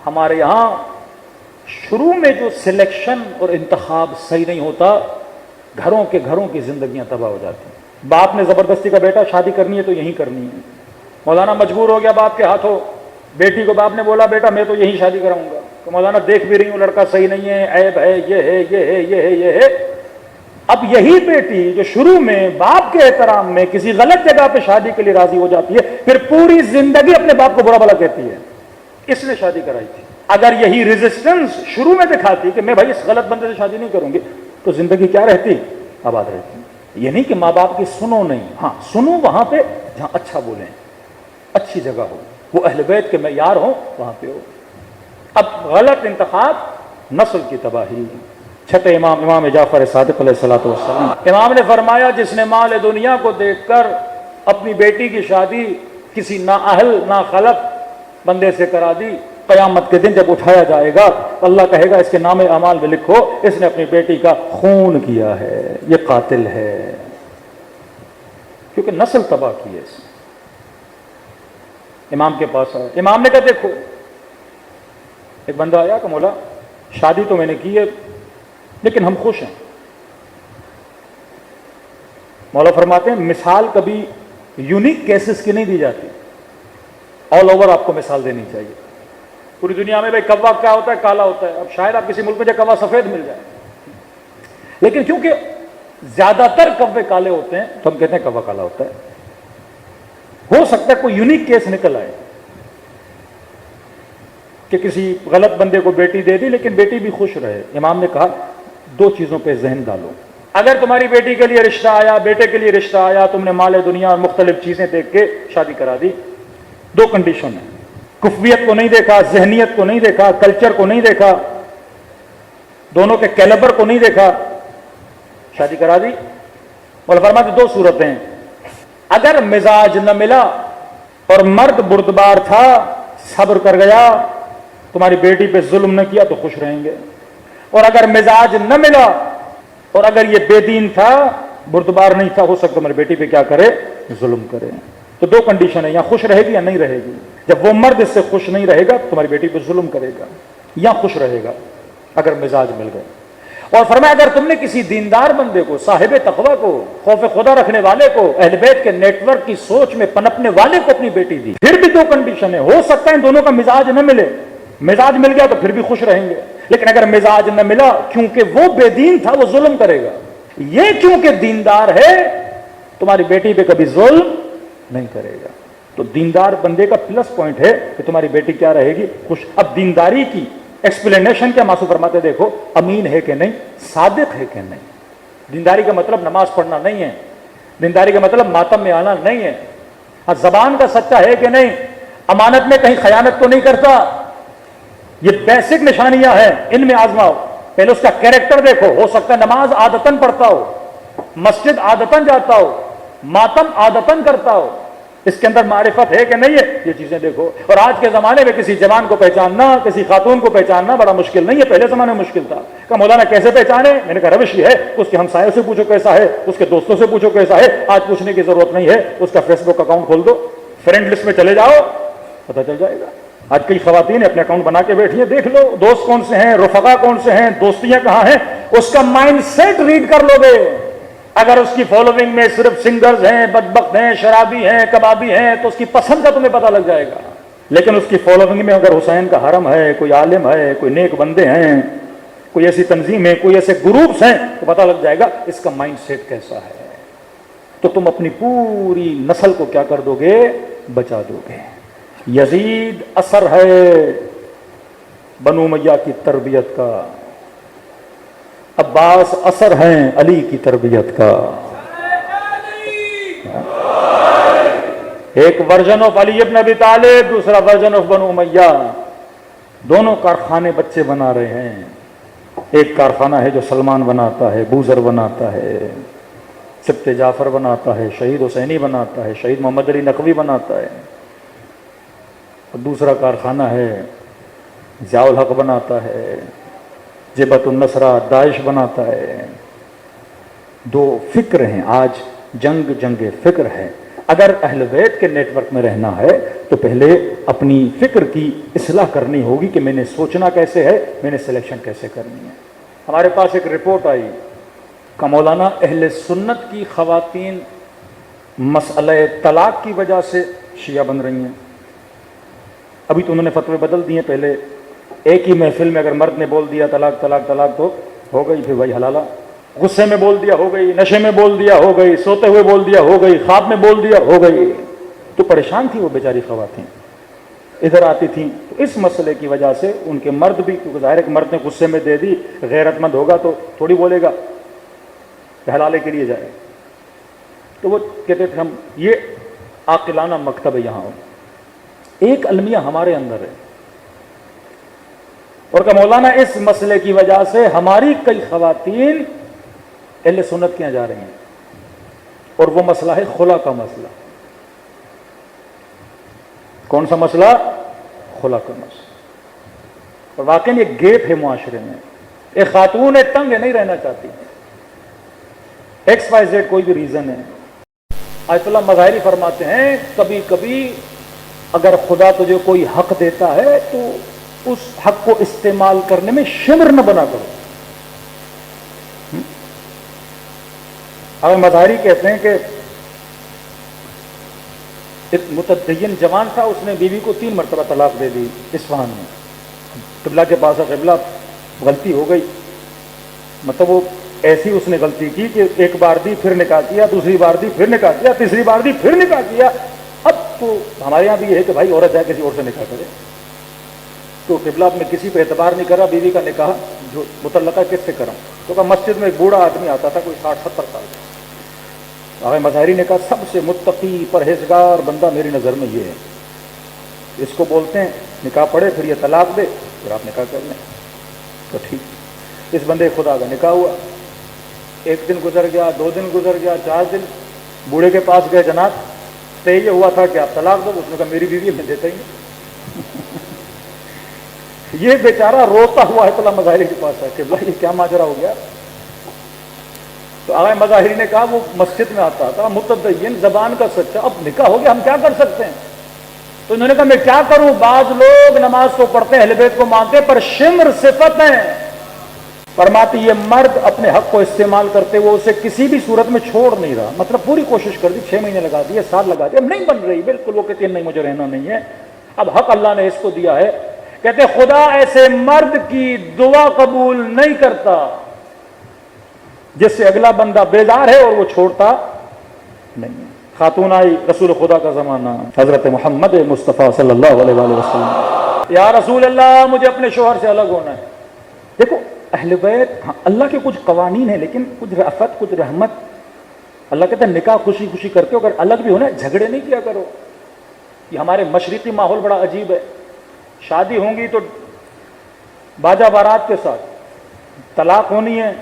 ہمارے یہاں شروع میں جو سلیکشن اور انتخاب صحیح نہیں ہوتا، گھروں کی زندگیاں تباہ ہو جاتی ہیں۔ باپ نے زبردستی کا بیٹا شادی کرنی ہے تو یہیں کرنی ہے، مولانا مجبور ہو گیا باپ کے ہاتھوں، بیٹی کو باپ نے بولا بیٹا میں تو یہیں شادی کراؤں گا، تو مولانا دیکھ بھی رہی ہوں لڑکا صحیح نہیں ہے، عیب ہے، یہ ہے یہ ہے یہ ہے یہ ہے۔ اب یہی بیٹی جو شروع میں باپ کے احترام میں کسی غلط جگہ پہ شادی کے لیے راضی ہو جاتی ہے، پھر پوری زندگی اپنے باپ کو برا بھلا کہتی ہے، اس نے شادی کرائی تھی۔ اگر یہی ریزسٹنس شروع میں دکھاتی کہ میں بھائی اس غلط بندے سے شادی نہیں کروں گی، تو زندگی کیا رہتی؟ آباد رہتی۔ یہ نہیں کہ ماں باپ کی سنو نہیں، ہاں سنو وہاں پہ جہاں اچھا بولیں، اچھی جگہ ہو، وہ اہل بیت کے معیار ہوں وہاں پہ ہو۔ اب غلط انتخاب نسل کی تباہی۔ چھٹے امام جعفر صادق علیہ الصلوۃ والسلام، امام نے فرمایا جس نے مال دنیا کو دیکھ کر اپنی بیٹی کی شادی کسی نااہل ناخلق بندے سے کرا دی، قیامت کے دن جب اٹھایا جائے گا اللہ کہے گا اس کے نام اعمال میں لکھو اس نے اپنی بیٹی کا خون کیا ہے، یہ قاتل ہے، کیونکہ نسل تباہ کی ہے اس نے۔ امام کے پاس آیا، امام نے کہا دیکھو، ایک بندہ آیا کہ مولا شادی تو میں نے کی ہے لیکن ہم خوش ہیں۔ مولا فرماتے ہیں مثال کبھی یونیک کیسز کی نہیں دی جاتی، آل اوور آپ کو مثال دینی چاہیے۔ پوری دنیا میں بھائی کوا کیا ہوتا ہے؟ کالا ہوتا ہے۔ اب شاید آپ کسی ملک میں جو کوا سفید مل جائے، لیکن کیونکہ زیادہ تر کوے کالے ہوتے ہیں تو ہم کہتے ہیں کوا کالا ہوتا ہے۔ ہو سکتا ہے کوئی یونیک کیس نکل آئے کہ کسی غلط بندے کو بیٹی دے دی لیکن بیٹی بھی خوش رہے۔ امام نے کہا دو چیزوں پہ ذہن ڈالو، اگر تمہاری بیٹی کے لیے رشتہ آیا، بیٹے کے لیے رشتہ آیا، تم نے مال دنیا اور مختلف چیزیں دیکھ کے شادی کرا دی، دو کنڈیشن ہیں، کفویت کو نہیں دیکھا، ذہنیت کو نہیں دیکھا، کلچر کو نہیں دیکھا، دونوں کے کیلیبر کو نہیں دیکھا، شادی کرا دی۔ اور فرماتے دو صورتیں، اگر مزاج نہ ملا اور مرد بردبار تھا، صبر کر گیا، تمہاری بیٹی پہ ظلم نہ کیا تو خوش رہیں گے، اور اگر مزاج نہ ملا اور اگر یہ بے دین تھا، بردبار نہیں تھا، ہو سکتا تمہاری بیٹی پہ کیا کرے؟ ظلم کرے۔ تو دو کنڈیشن ہے، یا خوش رہے گی یا نہیں رہے گی۔ جب وہ مرد اس سے خوش نہیں رہے گا تمہاری بیٹی پہ ظلم کرے گا، یا خوش رہے گا اگر مزاج مل گئے۔ اور فرمایا اگر تم نے کسی دیندار بندے کو، صاحب تقوی کو، خوف خدا رکھنے والے کو، اہل بیت کے نیٹ ورک کی سوچ میں پنپنے والے کو اپنی بیٹی دی، پھر بھی دو کنڈیشن ہے، ہو سکتا ہے ان دونوں کا مزاج نہ ملے، مزاج مل گیا تو پھر بھی خوش رہیں گے، لیکن اگر مزاج نہ ملا کیونکہ وہ بے دین تھا وہ ظلم کرے گا، یہ کیونکہ دیندار ہے تمہاری بیٹی پہ کبھی ظلم نہیں کرے گا۔ تو دیندار بندے کا پلس پوائنٹ ہے کہ تمہاری بیٹی کیا رہے گی؟ خوش۔ اب دینداری کی ایکسپلینیشن کیا ماسو فرماتے دیکھو، امین ہے کہ نہیں، صادق ہے کہ نہیں۔ دینداری کا مطلب نماز پڑھنا نہیں ہے، دینداری کا مطلب ماتم میں آنا نہیں ہے، ہاں زبان کا سچا ہے کہ نہیں، امانت میں کہیں خیانت تو نہیں کرتا، یہ بیسک نشانیاں ہیں، ان میں آزماؤ۔ پہلے اس کا کیریکٹر دیکھو، ہو سکتا ہے نماز عادتاً پڑھتا ہو، مسجد عادتاً جاتا ہو، ماتم عادتاً کرتا ہو، اس کے اندر معرفت ہے کہ نہیں ہے، یہ چیزیں دیکھو۔ اور آج کے زمانے میں کسی جوان کو پہچاننا، کسی خاتون کو پہچاننا بڑا مشکل نہیں ہے، پہلے زمانے میں مشکل تھا۔ کہ مولانا کیسے پہچانے؟ میں نے کہا روش یہ ہے، اس کے ہمسایوں سے پوچھو کیسا ہے، اس کے دوستوں سے پوچھو کیسا ہے، آج پوچھنے کی ضرورت نہیں ہے، اس کا فیس بک اکاؤنٹ کھول دو، فرینڈ لسٹ میں چلے جاؤ، پتہ چل جائے گا۔ آج کئی خواتین اپنے اکاؤنٹ بنا کے بیٹھی ہیں، دیکھ لو دوست کون سے ہیں، رفقا کون سے ہیں، دوستیاں کہاں ہیں، اس کا مائنڈ سیٹ ریڈ کر لو گے۔ اگر اس کی فالوئنگ میں صرف سنگرز ہیں، بدبخت ہیں، شرابی ہیں، کبابی ہیں، تو اس کی پسند کا تمہیں پتہ لگ جائے گا۔ لیکن اس کی فالوئنگ میں اگر حسین کا حرم ہے، کوئی عالم ہے، کوئی نیک بندے ہیں، کوئی ایسی تنظیم ہے، کوئی ایسے گروپس ہیں، تو پتہ لگ جائے گا اس کا مائنڈ سیٹ کیسا ہے۔ تو تم اپنی پوری نسل کو کیا کر دو گے؟ بچا دو گے۔ یزید اثر ہے بنو امیہ کی تربیت کا، عباس اثر ہیں علی کی تربیت کا۔ ایک ورژن آف علی ابن ابی طالب، دوسرا ورژن آف بنو امیہ، دونوں کارخانے بچے بنا رہے ہیں۔ ایک کارخانہ ہے جو سلمان بناتا ہے، بوذر بناتا ہے، سبط جعفر بناتا ہے، شہید حسینی بناتا ہے، شہید محمد علی نقوی بناتا ہے، اور دوسرا کارخانہ ہے ضیاء الحق بناتا ہے، جبہت النصرہ داعش بناتا ہے۔ دو فکر ہیں، آج جنگ فکر ہے۔ اگر اہل بیت کے نیٹ ورک میں رہنا ہے تو پہلے اپنی فکر کی اصلاح کرنی ہوگی کہ میں نے سوچنا کیسے ہے، میں نے سلیکشن کیسے کرنی ہے۔ ہمارے پاس ایک رپورٹ آئی کہ مولانا اہل سنت کی خواتین مسئلہ طلاق کی وجہ سے شیعہ بن رہی ہیں۔ ابھی تو انہوں نے فتوے بدل دیے، پہلے ایک ہی محفل میں اگر مرد نے بول دیا طلاق طلاق طلاق تو ہو گئی، پھر وہی حلالہ، غصے میں بول دیا ہو گئی، نشے میں بول دیا ہو گئی، سوتے ہوئے بول دیا ہو گئی، خواب میں بول دیا ہو گئی۔ تو پریشان تھی وہ بیچاری خواتین، ادھر آتی تھیں تو اس مسئلے کی وجہ سے ان کے مرد بھی، کیونکہ ظاہر ہے کہ مرد نے غصے میں دے دی، غیرت مند ہوگا تو تھوڑی بولے گا کہ حلالے کے لیے جائے، تو وہ کہتے تھے ہم یہ عاقلانہ مکتب ہے یہاں، ایک المیہ ہمارے اندر ہے، اور کہ مولانا اس مسئلے کی وجہ سے ہماری کئی خواتین اہل سنت کے یہاں جا رہی ہیں، اور وہ مسئلہ ہے خلا کا مسئلہ۔ کون سا مسئلہ؟ خلا کا مسئلہ۔ اور واقعی یہ گیپ ہے معاشرے میں، ایک خاتون ہے تنگ ہے، نہیں رہنا چاہتی، ایکس وائی زیڈ کوئی بھی ریزن ہے۔ آیت اللہ مظاہری فرماتے ہیں کبھی کبھی اگر خدا تجھے کوئی حق دیتا ہے تو اس حق کو استعمال کرنے میں شمر نہ بنا کرو۔ اب مظاہری کہتے ہیں کہ ایک متدین جوان تھا، اس نے بیوی کو 3 مرتبہ طلاق دے دی اصفہان میں، قبلہ کے پاس قبلہ، غلطی ہو گئی، مطلب وہ ایسی اس نے غلطی کی کہ ایک بار دی پھر نکاح کیا، دوسری بار دی پھر نکاح کیا، تیسری بار دی پھر نکاح کیا۔ اب تو ہمارے یہاں بھی یہ ہے کہ بھائی عورت جائے کسی اور سے نکاح کرے، تو قبلہ نے کسی پہ اعتبار نہیں کرا، بیوی کا نکاح جو متعلقہ کس سے کرا؟ تو کہا مسجد میں ایک بوڑھا آدمی آتا تھا، کوئی 60-70 سال کا، آگے مظاہری نے کہا سب سے متقی پرہیزگار بندہ میری نظر میں یہ ہے، اس کو بولتے ہیں نکاح پڑھے پھر یہ طلاق دے پھر آپ نکاح کر لیں۔ تو ٹھیک، اس بندے خدا کا نکاح ہوا، 1 دن گزر گیا، 2 دن گزر گیا، 4 دن، بوڑھے کے پاس گئے، جناب طے یہ ہوا تھا کہ آپ طلاق دو، اس نے کہا میری بیوی میں دیتا ہی نہیں۔ یہ بیچارہ روتا ہوا ہے اللہ مظاہری کے پاس ہے کہ اللہ یہ کیا ماجرا ہو گیا؟ تو آغا مظاہری نے کہا وہ مسجد میں آتا تھا، متدین، زبان کا سچا، اب نکاح ہو گیا، ہم کیا کر سکتے ہیں؟ تو انہوں نے کہا میں کیا کروں، بعض لوگ نماز کو پڑھتے ہیں، اہل بیت کو مانتے ہیں، پر شمر صفت ہیں۔ فرماتی یہ مرد اپنے حق کو استعمال کرتے وہ اسے کسی بھی صورت میں چھوڑ نہیں رہا، مطلب پوری کوشش کر دی، 6 مہینے لگا دیے، 7 لگا دیے، اب نہیں بن رہی، بالکل وہ کہتی ہے نہیں مجھے رہنا نہیں ہے، اب حق اللہ نے اس کو دیا ہے۔ کہتے خدا ایسے مرد کی دعا قبول نہیں کرتا جس سے اگلا بندہ بیزار ہے اور وہ چھوڑتا نہیں ہے۔ خاتون آئی، رسول خدا کا زمانہ، حضرت محمد مصطفیٰ صلی اللہ علیہ وآلہ وسلم، یا رسول اللہ مجھے اپنے شوہر سے الگ ہونا ہے۔ دیکھو اہل بیت، ہاں اللہ کے کچھ قوانین ہیں لیکن کچھ رأفت، کچھ رحمت۔ اللہ کہتا ہے نکاح خوشی خوشی کرتے ہو، اگر الگ بھی ہونا ہے جھگڑے نہیں کیا کرو۔ یہ ہمارے مشرقی ماحول بڑا عجیب ہے، شادی ہوں گی تو باجا بارات کے ساتھ، طلاق ہونی ہے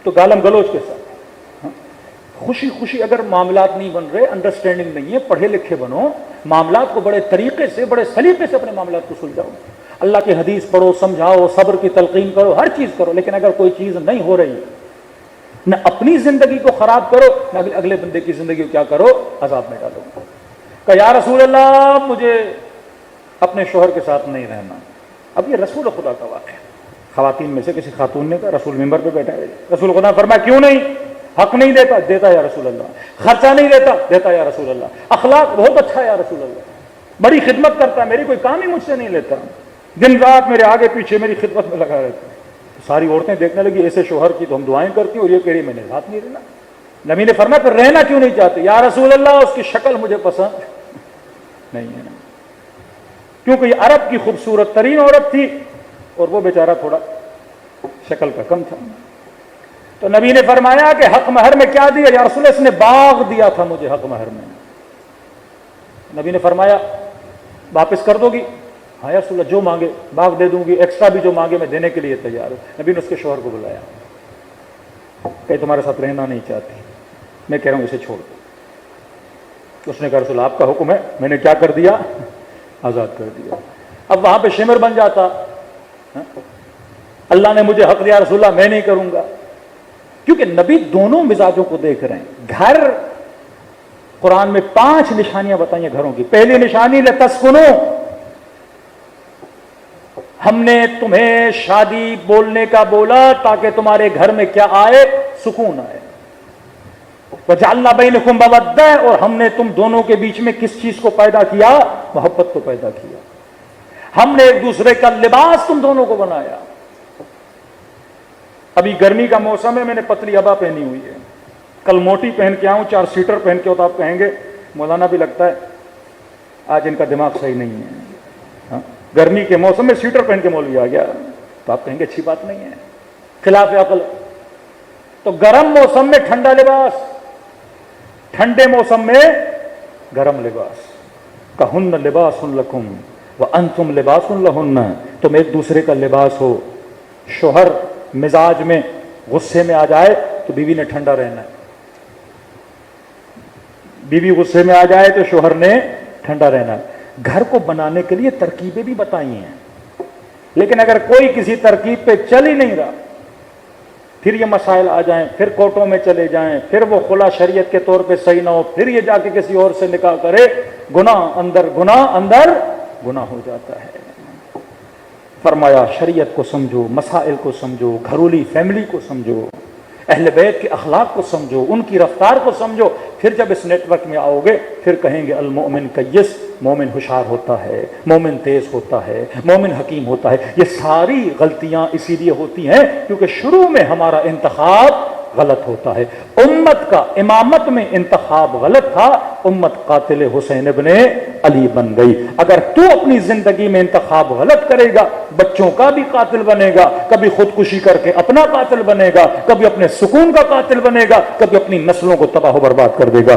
تو گالم گلوچ کے ساتھ۔ خوشی خوشی اگر معاملات نہیں بن رہے، انڈرسٹینڈنگ نہیں ہے، پڑھے لکھے بنو، معاملات کو بڑے طریقے سے، بڑے سلیقے سے اپنے معاملات کو سلجھاؤ، اللہ کی حدیث پڑھو، سمجھاؤ، صبر کی تلقین کرو، ہر چیز کرو، لیکن اگر کوئی چیز نہیں ہو رہی، نہ اپنی زندگی کو خراب کرو، نہ اگلے بندے کی زندگی کو کیا کرو، عذاب میں ڈالو۔ کہ یا رسول اللہ مجھے اپنے شوہر کے ساتھ نہیں رہنا۔ اب یہ رسول خدا کا واقعہ ہے۔ خواتین میں سے کسی خاتون نے کہا، رسول ممبر پہ بیٹھا ہے، رسول خدا نے فرمایا کیوں نہیں؟ حق نہیں دیتا؟ دیتا یا رسول اللہ۔ خرچہ نہیں دیتا؟ دیتا یا رسول اللہ۔ اخلاق بہت اچھا ہے یا رسول اللہ، بڑی خدمت کرتا ہے، میری کوئی کام ہی مجھ سے نہیں لیتا، دن رات میرے آگے پیچھے میری خدمت میں لگا رہتا ہے۔ ساری عورتیں دیکھنے لگی ایسے شوہر کی تو ہم دعائیں کرتی ہیں، اور یہ کہہ رہی میں نے ساتھ نہیں رہنا۔ نبی نے فرمایا پھر رہنا کیوں نہیں چاہتے؟ یا رسول اللہ اس کی شکل مجھے پسند نہیں ہے، کیونکہ یہ عرب کی خوبصورت ترین عورت تھی اور وہ بیچارہ تھوڑا شکل کا کم تھا۔ تو نبی نے فرمایا کہ حق مہر میں کیا دیا؟ یا رسول اللہ اس نے باغ دیا تھا مجھے حق مہر میں۔ نبی نے فرمایا واپس کر دو گی؟ ہاں یا رسول اللہ جو مانگے باغ دے دوں گی، ایکسٹرا بھی جو مانگے میں دینے کے لیے تیار ہوں۔ نبی نے اس کے شوہر کو بلایا کہ تمہارے ساتھ رہنا نہیں چاہتی، میں کہہ رہا ہوں اسے چھوڑ دو۔ اس نے کہا رسول اللہ آپ کا حکم ہے، میں نے کیا کر دیا؟ آزاد کر دیا۔ اب وہاں پہ شمر بن جاتا، اللہ نے مجھے حق دیا رسول اللہ میں نہیں کروں گا، کیونکہ نبی دونوں مزاجوں کو دیکھ رہے ہیں۔ گھر قرآن میں 5 نشانیاں بتائی ہیں گھروں کی. پہلی نشانی لتسکنو، ہم نے تمہیں شادی بولنے کا بولا تاکہ تمہارے گھر میں کیا آئے؟ سکون آئے. وجعلنا بینکم مودہ، اور ہم نے تم دونوں کے بیچ میں کس چیز کو پیدا کیا؟ محبت کو پیدا کیا. ہم نے ایک دوسرے کا لباس تم دونوں کو بنایا. ابھی گرمی کا موسم ہے، میں نے پتلی ابا پہنی ہوئی ہے، کل موٹی پہن کے آؤں 4 سیٹر پہن کے ہو تو آپ کہیں گے مولانا بھی لگتا ہے آج ان کا دماغ صحیح نہیں ہے. ہاں؟ گرمی کے موسم میں سیٹر پہن کے مولوی آ گیا تو آپ کہیں گے اچھی بات نہیں ہے، خلاف عقل. تو گرم موسم میں ٹھنڈا لباس، ٹھنڈے موسم میں گرم لباس. کہن لباس لکم وانتم لباس لہن، تم ایک دوسرے کا لباس ہو. شوہر مزاج میں غصے میں آ جائے تو بیوی نے ٹھنڈا رہنا ہے، بیوی غصے میں آ جائے تو شوہر نے ٹھنڈا رہنا ہے. گھر کو بنانے کے لیے ترکیبیں بھی بتائی ہیں، لیکن اگر کوئی کسی ترکیب پہ چل ہی نہیں رہا، پھر یہ مسائل آ جائیں، پھر کورٹوں میں چلے جائیں، پھر وہ خلا شریعت کے طور پہ صحیح نہ ہو، پھر یہ جا کے کسی اور سے نکاح کرے، گناہ اندر گناہ ہو جاتا ہے. فرمایا شریعت کو سمجھو، مسائل کو سمجھو، گھرولی فیملی کو سمجھو، اہل بیت کے اخلاق کو سمجھو، ان کی رفتار کو سمجھو. پھر جب اس نیٹ ورک میں آؤ گے پھر کہیں گے المؤمن کیس، مومن ہوشیار ہوتا ہے، مومن تیز ہوتا ہے، مومن حکیم ہوتا ہے. یہ ساری غلطیاں اسی لیے ہوتی ہیں کیونکہ شروع میں ہمارا انتخاب غلط ہوتا ہے. امت کا امامت میں انتخاب غلط تھا، امت قاتل حسین ابن علی بن گئی. اگر تو اپنی زندگی میں انتخاب غلط کرے گا، بچوں کا بھی قاتل بنے گا، کبھی خودکشی کر کے اپنا قاتل بنے گا، کبھی اپنے سکون کا قاتل بنے گا، کبھی اپنی نسلوں کو تباہ و برباد کر دے گا.